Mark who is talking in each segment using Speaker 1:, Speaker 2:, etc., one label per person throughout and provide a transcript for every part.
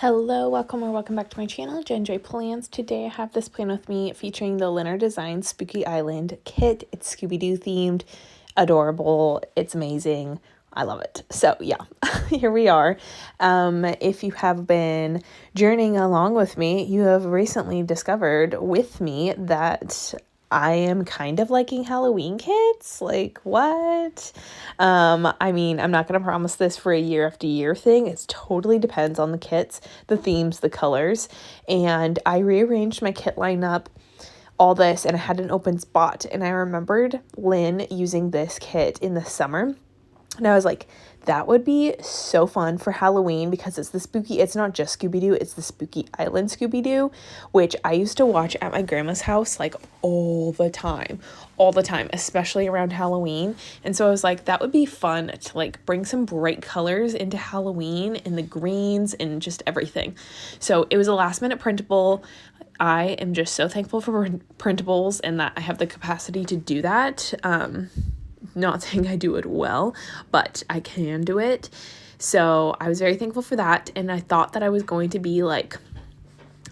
Speaker 1: Hello, welcome back to my channel, Ginger Plans. Today I have this plan with me featuring the Lynner Design Spooky Island kit. It's Scooby-Doo themed, adorable, it's amazing. I love it. So yeah, here we are. If you have been journeying along with me, you have recently discovered with me that I am kind of liking Halloween kits. Like, what? I mean, I'm not going to promise this for a year after year thing. It totally depends on the kits, the themes, the colors. And I rearranged my kit lineup, all this, and I had an open spot. And I remembered Lynn using this kit in the summer. And I was like, that would be so fun for Halloween because it's not just Scooby-Doo, it's the Spooky Island Scooby-Doo, which I used to watch at my grandma's house like all the time, especially around Halloween. And so I was like, that would be fun to like bring some bright colors into Halloween and the greens and just everything. So it was a last minute printable. I am just so thankful for printables and that I have the capacity to do that. Not saying I do it well, but I can do it. So I was very thankful for that. And I thought that I was going to be like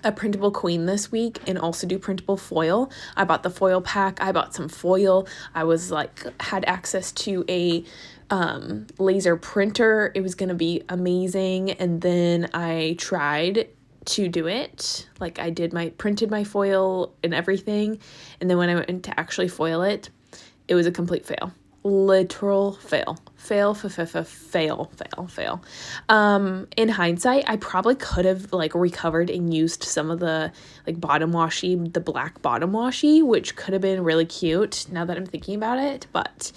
Speaker 1: a printable queen this week and also do printable foil. I bought the foil pack. I bought some foil. I was like, had access to a laser printer. It was going to be amazing. And then I tried to do it. Like printed my foil and everything. And then when I went to actually foil it, it was a complete fail. Literal fail. In hindsight, I probably could have like recovered and used some of the like the black bottom washi, which could have been really cute now that I'm thinking about it. But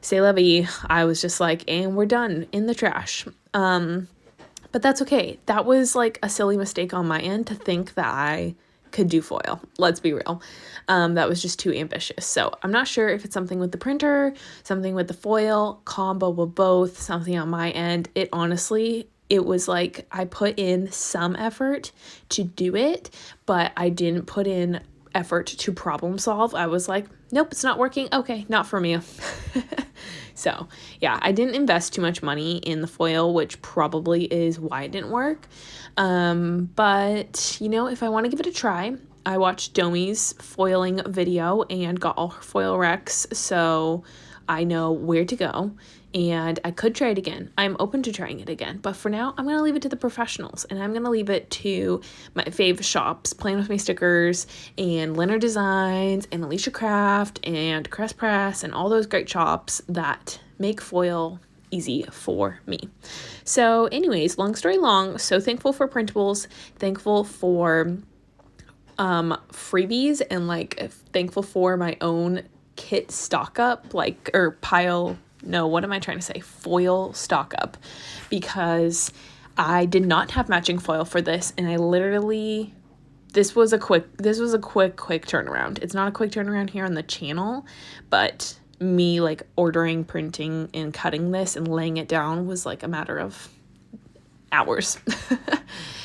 Speaker 1: c'est la vie. I was just like, and we're done, in the trash. But that's okay. That was like a silly mistake on my end to think that I could do foil. Let's be real. That was just too ambitious. So I'm not sure if it's something with the printer, something with the foil, combo with both, something on my end. It was like I put in some effort to do it, but I didn't put in effort to problem solve. I was like, nope, it's not working. Okay, not for me. So yeah, I didn't invest too much money in the foil, which probably is why it didn't work. But if I want to give it a try, I watched Domi's foiling video and got all her foil recs, so I know where to go, and I could try it again. I'm open to trying it again, but for now, I'm going to leave it to the professionals, and I'm going to leave it to my fave shops, Playing With Me Stickers, and Lynner Designs, and Alicia Craft, and Crest Press, and all those great shops that make foil easy for me. So anyways, long story long, so thankful for printables, thankful for freebies, and like thankful for my own kit stock up, foil stock up, because I did not have matching foil for this, and this was a quick turnaround. It's not a quick turnaround here on the channel, but me like ordering, printing, and cutting this and laying it down was like a matter of hours.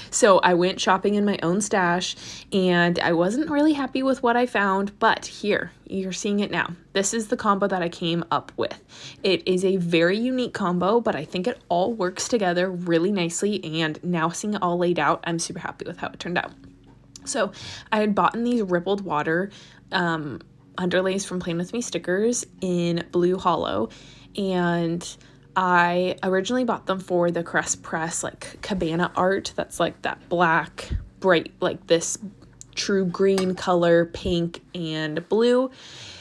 Speaker 1: So I went shopping in my own stash, and I wasn't really happy with what I found, but here, you're seeing it now. This is the combo that I came up with. It is a very unique combo, but I think it all works together really nicely, and now seeing it all laid out, I'm super happy with how it turned out. So I had bought these rippled water underlays from Playing With Me Stickers in Blue Hollow, and I originally bought them for the Crest Press like cabana art. That's like that black, bright, like this true green color, pink and blue.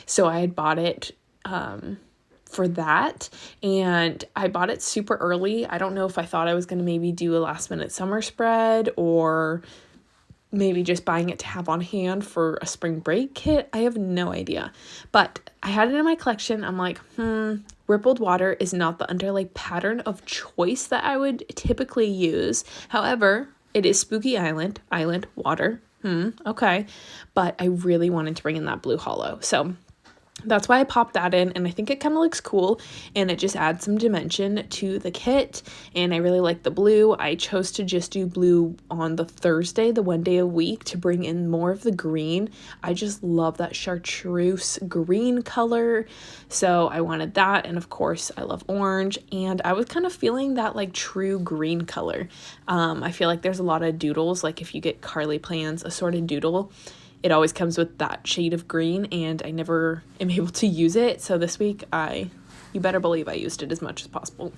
Speaker 1: So I had bought it for that, and I bought it super early. I don't know if I thought I was going to maybe do a last minute summer spread, or maybe just buying it to have on hand for a spring break kit. I have no idea, but I had it in my collection. I'm like, rippled water is not the underlay pattern of choice that I would typically use. However, it is Spooky Island water. Okay. But I really wanted to bring in that Blue Hollow. So that's why I popped that in, and I think it kind of looks cool, and it just adds some dimension to the kit, and I really like the blue. I chose to just do blue on the Thursday, the one day a week, to bring in more of the green. I just love that chartreuse green color, so I wanted that, and of course I love orange, and I was kind of feeling that like true green color. I feel like there's a lot of doodles, like if you get Carly Plan's assorted doodle, it always comes with that shade of green, and I never am able to use it. So this week, you better believe I used it as much as possible.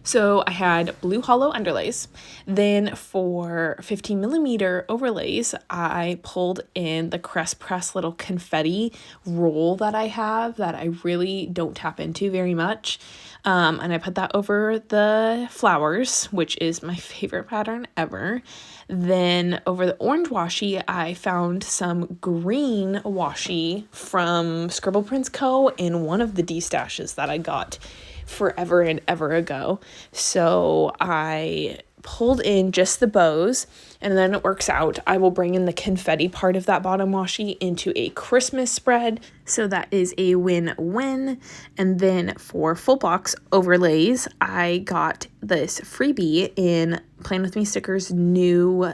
Speaker 1: So I had blue hollow underlays. Then for 15 millimeter overlays, I pulled in the Crest Press little confetti roll that I have that I really don't tap into very much. And I put that over the flowers, which is my favorite pattern ever. Then over the orange washi, I found some green washi from Scribble Prints Co. in one of the D-stashes that I got forever and ever ago. So I pulled in just the bows, and then it works out, I will bring in the confetti part of that bottom washi into a Christmas spread, so that is a win-win. And then for full box overlays, I got this freebie in Plan With Me Stickers new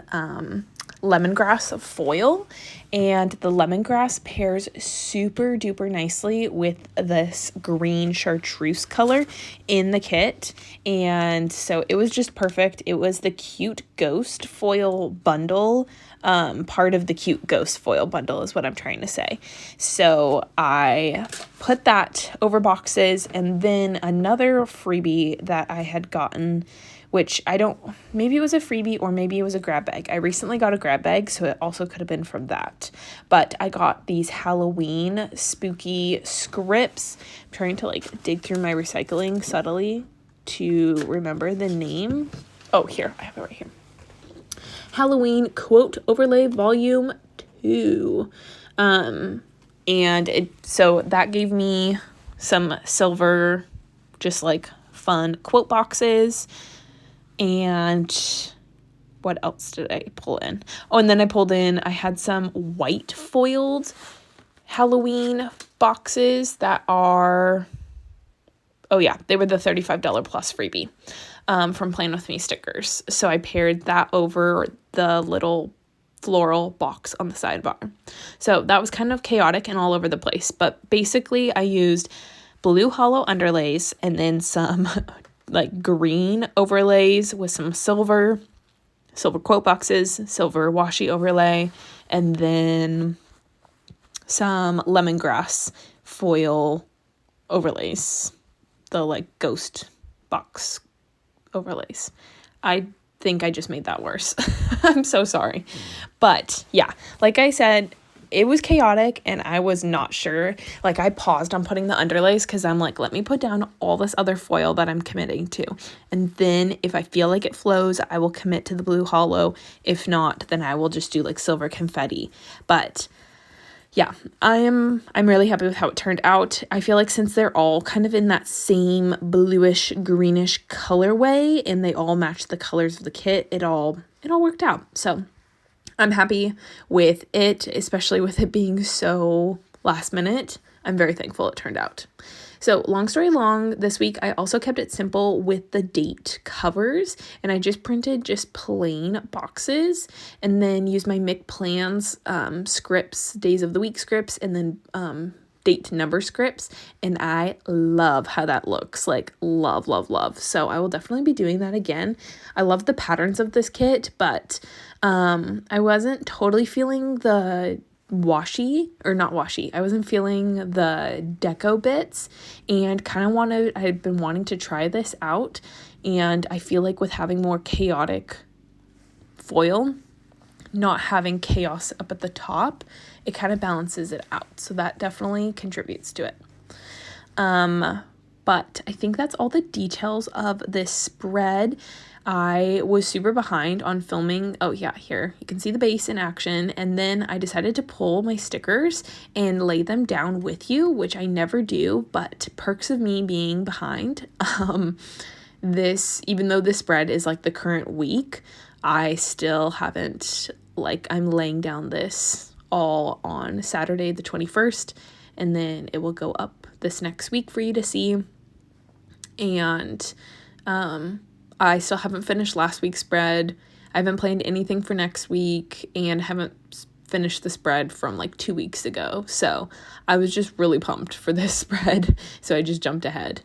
Speaker 1: lemongrass foil, and the lemongrass pairs super duper nicely with this green chartreuse color in the kit, and so it was just perfect. It was the cute ghost foil bundle, part of the cute ghost foil bundle is what I'm trying to say. So I put that over boxes, and then another freebie that I had gotten, which maybe it was a freebie or maybe it was a grab bag. I recently got a grab bag, so it also could have been from that. But I got these Halloween spooky scripts. I'm trying to like dig through my recycling subtly to remember the name. Oh, here, I have it right here. Halloween Quote Overlay Volume 2. So that gave me some silver, just like fun quote boxes. And what else did I pull in? Oh, and then I had some white foiled Halloween boxes that are, they were the $35 plus freebie from Plan With Me Stickers. So I paired that over the little floral box on the sidebar. So that was kind of chaotic and all over the place. But basically I used blue hollow underlays and then some like green overlays with some silver quote boxes, silver washi overlay, and then some lemongrass foil overlays, the like ghost box overlays. I think I just made that worse. I'm so sorry. But yeah, like I said, it was chaotic and I was not sure. Like I paused on putting the underlays because I'm like, let me put down all this other foil that I'm committing to. And then if I feel like it flows, I will commit to the blue hollow. If not, then I will just do like silver confetti. But yeah, I'm really happy with how it turned out. I feel like since they're all kind of in that same bluish greenish colorway and they all match the colors of the kit, it all worked out. So I'm happy with it, especially with it being so last minute. I'm very thankful it turned out. So long story long, this week I also kept it simple with the date covers, and I just printed just plain boxes and then used my Mick Plans scripts, days of the week scripts, and then date number scripts, and I love how that looks. Like love. So I will definitely be doing that again. I love the patterns of this kit, but I wasn't totally feeling the washi, or not washi. I wasn't feeling the deco bits, and I had been wanting to try this out, and I feel like with having more chaotic foil, not having chaos up at the top, it kind of balances it out. So that definitely contributes to it. But I think that's all the details of this spread. I was super behind on filming. Oh yeah, here you can see the base in action. And then I decided to pull my stickers and lay them down with you, which I never do, but perks of me being behind. Even though this spread is like the current week, I still haven't, I'm laying down this all on Saturday the 21st, and then it will go up this next week for you to see. And I still haven't finished last week's spread. I haven't planned anything for next week, and haven't finished the spread from like 2 weeks ago. So I was just really pumped for this spread, so I just jumped ahead.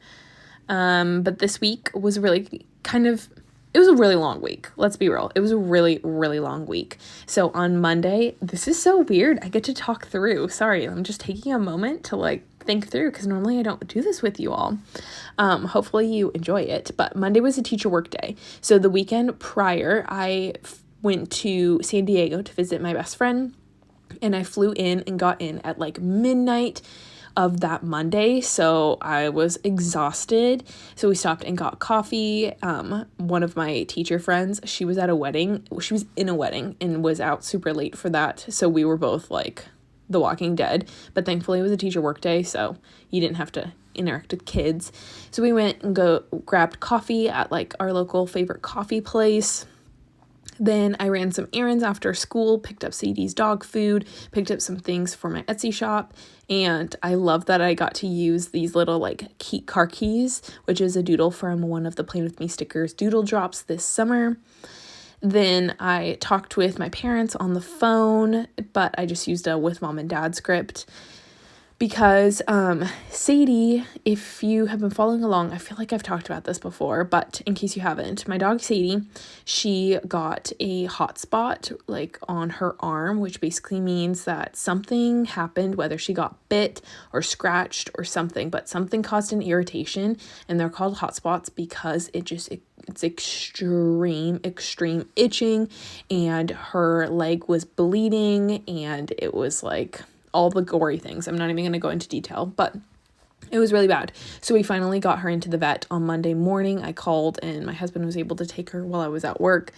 Speaker 1: But this week was really it was a really long week. Let's be real. It was a really, really long week. So on Monday, this is so weird. I get to talk through. Sorry, I'm just taking a moment to like think through, because normally I don't do this with you all. Hopefully you enjoy it. But Monday was a teacher work day. So the weekend prior, I went to San Diego to visit my best friend, and I flew in and got in at like midnight of that Monday, so I was exhausted. So we stopped and got coffee. One of my teacher friends, she was in a wedding and was out super late for that, so we were both like The Walking Dead, but thankfully it was a teacher work day, so you didn't have to interact with kids. So we went and grabbed coffee at like our local favorite coffee place. Then I ran some errands after school, picked up Sadie's dog food, picked up some things for my Etsy shop, and I love that I got to use these little like car keys, which is a doodle from one of the Plan With Me stickers doodle drops this summer. Then I talked with my parents on the phone, but I just used a with mom and dad script. Because Sadie, if you have been following along, I feel like I've talked about this before, but in case you haven't, my dog Sadie, she got a hot spot like on her arm, which basically means that something happened, whether she got bit or scratched or something, but something caused an irritation, and they're called hot spots because it's extreme itching, and her leg was bleeding, and it was like all the gory things. I'm not even going to go into detail, but it was really bad. So we finally got her into the vet on Monday morning. I called, and my husband was able to take her while I was at work,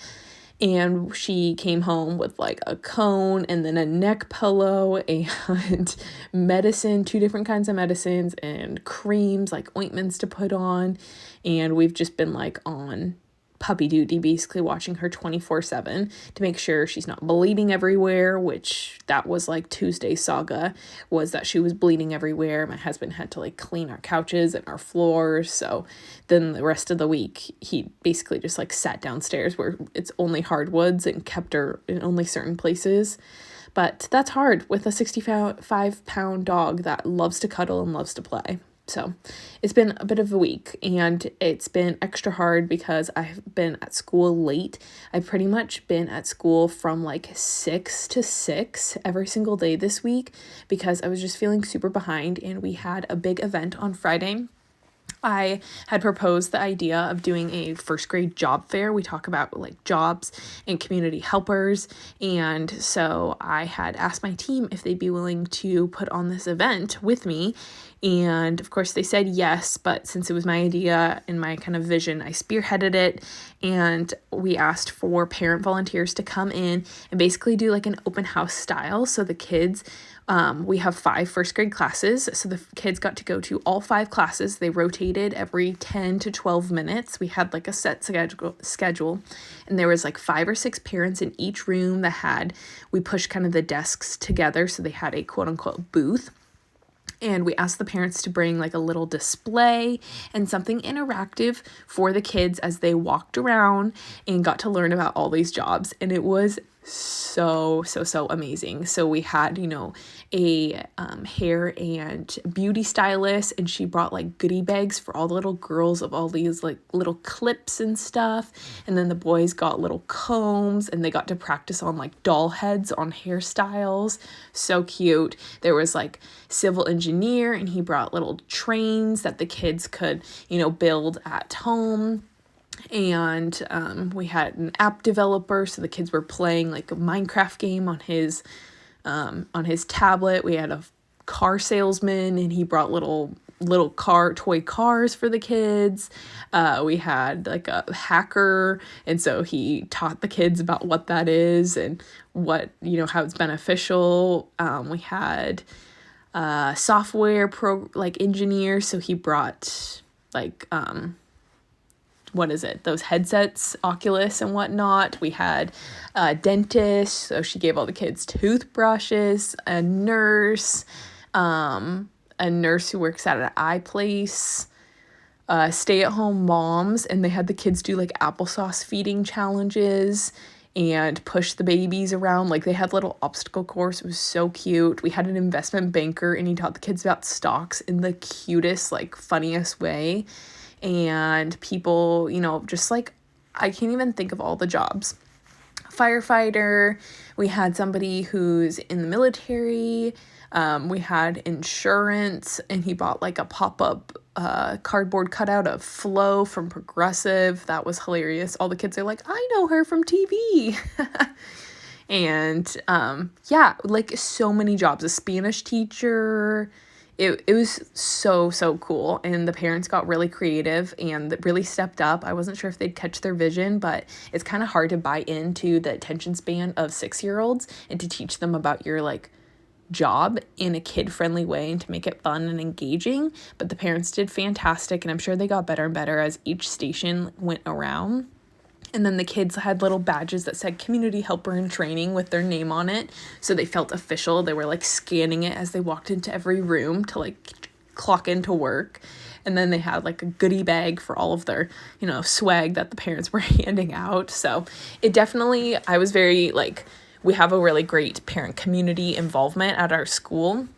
Speaker 1: and she came home with like a cone and then a neck pillow and medicine, 2 different kinds of medicines and creams, like ointments to put on. And we've just been like on puppy duty, basically watching her 24/7 to make sure she's not bleeding everywhere, which that was like Tuesday's saga, was that she was bleeding everywhere. My husband had to like clean our couches and our floors. So then the rest of the week, he basically just like sat downstairs where it's only hardwoods and kept her in only certain places. But that's hard with a 65-pound dog that loves to cuddle and loves to play. So it's been a bit of a week, and it's been extra hard because I've been at school late. I've pretty much been at school from like 6 to 6 every single day this week because I was just feeling super behind, and we had a big event on Friday. I had proposed the idea of doing a first grade job fair. We talk about like jobs and community helpers. And so I had asked my team if they'd be willing to put on this event with me. And of course they said yes, but since it was my idea and my kind of vision, I spearheaded it. And we asked for parent volunteers to come in and basically do like an open house style. So the kids, we have 5 first grade classes. So the kids got to go to all 5 classes. They rotated every 10 to 12 minutes. We had like a set schedule, and there was like 5 or 6 parents in each room we pushed kind of the desks together. So they had a quote unquote booth. And we asked the parents to bring like a little display and something interactive for the kids as they walked around and got to learn about all these jobs. And it was so amazing. So we had, a hair and beauty stylist, and she brought like goodie bags for all the little girls of all these like little clips and stuff. And then the boys got little combs, and they got to practice on like doll heads on hairstyles. So cute. There was like civil engineer, and he brought little trains that the kids could, build at home. And we had an app developer, so the kids were playing like a Minecraft game on his tablet. We had a car salesman, and he brought little toy cars for the kids. We had like a hacker, and so he taught the kids about what that is and what, how it's beneficial. We had software engineer, so he brought like those headsets, Oculus and whatnot. We had a dentist, so she gave all the kids toothbrushes, a nurse, a nurse who works at an eye place, stay-at-home moms, and they had the kids do like applesauce feeding challenges and push the babies around. Like they had little obstacle course. It was so cute. We had an investment banker and he taught the kids about stocks in the cutest, like funniest way. And people, just like, I can't even think of all the jobs. Firefighter, we had somebody who's in the military, we had insurance, and he bought like a pop-up cardboard cutout of Flo from Progressive. That was hilarious. All the kids are like, I know her from TV. And like so many jobs. A Spanish teacher. It was so cool, and the parents got really creative and really stepped up. I wasn't sure if they'd catch their vision, but it's kind of hard to buy into the attention span of 6-year-olds and to teach them about your like job in a kid-friendly way and to make it fun and engaging. But the parents did fantastic, and I'm sure they got better and better as each station went around. And then the kids had little badges that said community helper in training with their name on it. So they felt official. They were like scanning it as they walked into every room to like clock into work. And then they had like a goodie bag for all of their, swag that the parents were handing out. So it definitely, I was very like, we have a really great parent community involvement at our school.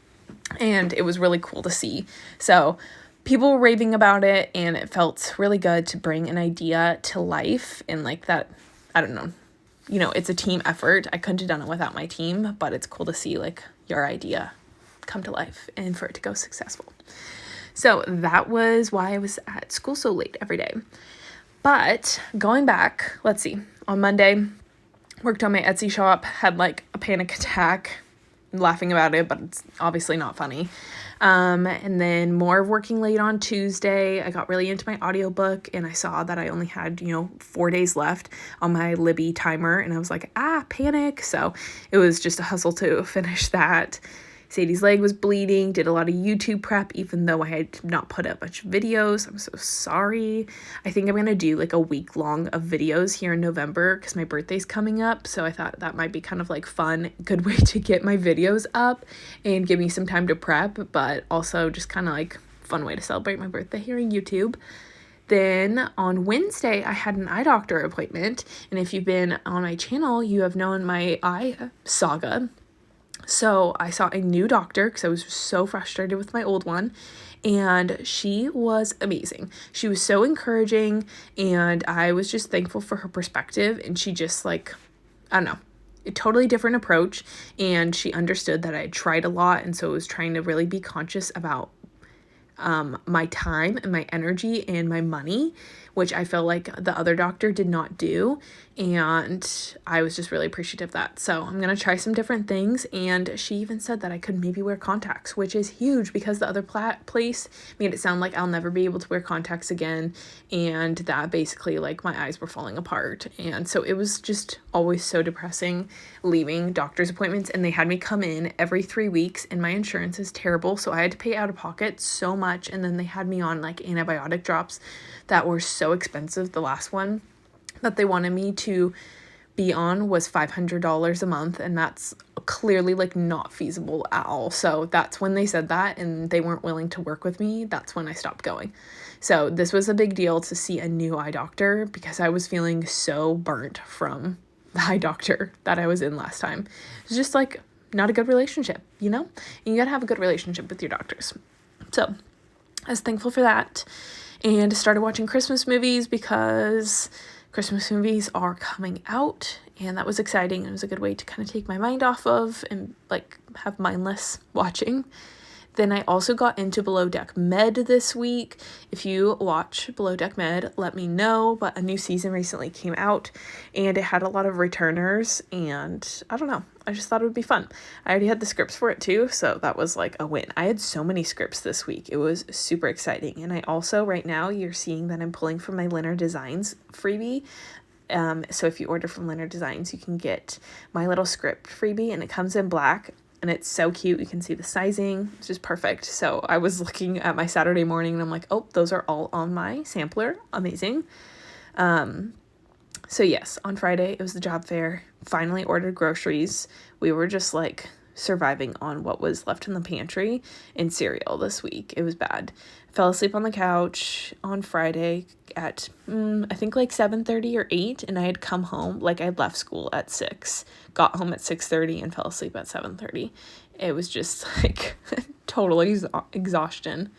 Speaker 1: And it was really cool to see. So people were raving about it, and it felt really good to bring an idea to life. And like that, I don't know, it's a team effort. I couldn't have done it without my team, but it's cool to see like your idea come to life and for it to go successful. So that was why I was at school so late every day. But going back, let's see, on Monday, worked on my Etsy shop, had like a panic attack, laughing about it, but it's obviously not funny. And then more of working late on Tuesday. I got really into my audiobook, and I saw that I only had, 4 days left on my Libby timer, and I was like, panic. So it was just a hustle to finish that. Sadie's leg was bleeding, did a lot of YouTube prep, even though I had not put up much videos. I'm so sorry. I think I'm going to do like a week long of videos here in November because my birthday's coming up. So I thought that might be kind of like fun, good way to get my videos up and give me some time to prep, but also just kind of like fun way to celebrate my birthday here on YouTube. Then on Wednesday, I had an eye doctor appointment. And if you've been on my channel, you have known my eye saga. So I saw a new doctor because I was so frustrated with my old one, and she was amazing. She was so encouraging, and I was just thankful for her perspective, and she just like, I don't know, a totally different approach, and she understood that I had tried a lot, and so I was trying to really be conscious about my time and my energy and my money, which I feel like the other doctor did not do. And I was just really appreciative of that. So I'm going to try some different things. And she even said that I could maybe wear contacts, which is huge because the other place made it sound like I'll never be able to wear contacts again. And that basically like my eyes were falling apart. And so it was just always so depressing leaving doctor's appointments. And they had me come in every 3 weeks, and my insurance is terrible. So I had to pay out of pocket so much. And then they had me on like antibiotic drops that were so expensive. The last one that they wanted me to be on was $500 a month, and that's clearly like not feasible at all. So that's when they said that, and they weren't willing to work with me. That's when I stopped going. So this was a big deal to see a new eye doctor because I was feeling so burnt from the eye doctor that I was in last time. It was just like not a good relationship, and you gotta have a good relationship with your doctors. So I was thankful for that, and started watching Christmas movies because Christmas movies are coming out, and that was exciting. It was a good way to kind of take my mind off of and like have mindless watching. Then I also got into Below Deck Med this week. If you watch Below Deck Med, let me know. But a new season recently came out, and it had a lot of returners, and I don't know. I just thought it would be fun. I already had the scripts for it too, so that was like a win. I had so many scripts this week. It was super exciting. And I also, right now, you're seeing that I'm pulling from my Lynner Designs freebie. So if you order from Lynner Designs, you can get my little script freebie, and it comes in black. And it's so cute. You can see the sizing. It's just perfect. So I was looking at my Saturday morning, and I'm like, oh, those are all on my sampler. Amazing. So yes, on Friday, it was the job fair. Finally ordered groceries. We were just like surviving on what was left in the pantry and cereal this week. It was bad. Fell asleep on the couch on Friday at I think like 7:30 or 8, and I had come home, like I had left school at 6, got home at 6:30 and fell asleep at 7:30. It was just like total exhaustion.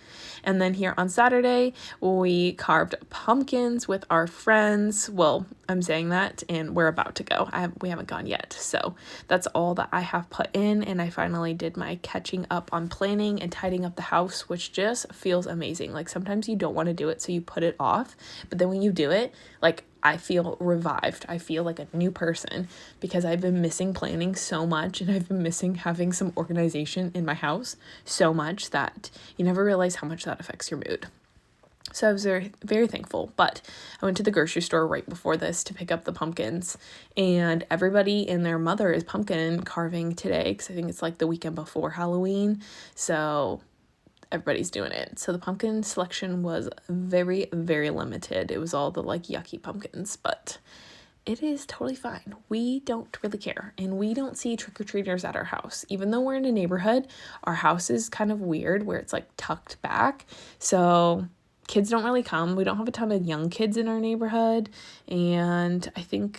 Speaker 1: And then here on Saturday, we carved pumpkins with our friends. Well, I'm saying that, and we're about to go. We haven't gone yet. So that's all that I have put in, and I finally did my catching up on planning and tidying up the house, which just feels amazing. Like sometimes you don't want to do it, so you put it off. But then when you do it, like I feel revived. I feel like a new person because I've been missing planning so much, and I've been missing having some organization in my house so much that you never realize how much that affects your mood. So I was very, very thankful. But I went to the grocery store right before this to pick up the pumpkins, and everybody and their mother is pumpkin carving today because I think it's like the weekend before Halloween. So everybody's doing it. So the pumpkin selection was very, very limited. It was all the like yucky pumpkins, but it is totally fine. We don't really care, and we don't see trick-or-treaters at our house. Even though we're in a neighborhood, our house is kind of weird where it's like tucked back. So kids don't really come. We don't have a ton of young kids in our neighborhood, and I think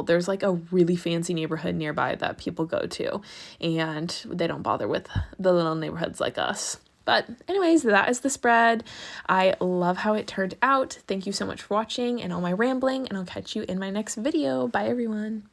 Speaker 1: there's like a really fancy neighborhood nearby that people go to, and they don't bother with the little neighborhoods like us. But anyways, that is the spread. I love how it turned out. Thank you so much for watching and all my rambling, and I'll catch you in my next video. Bye, everyone.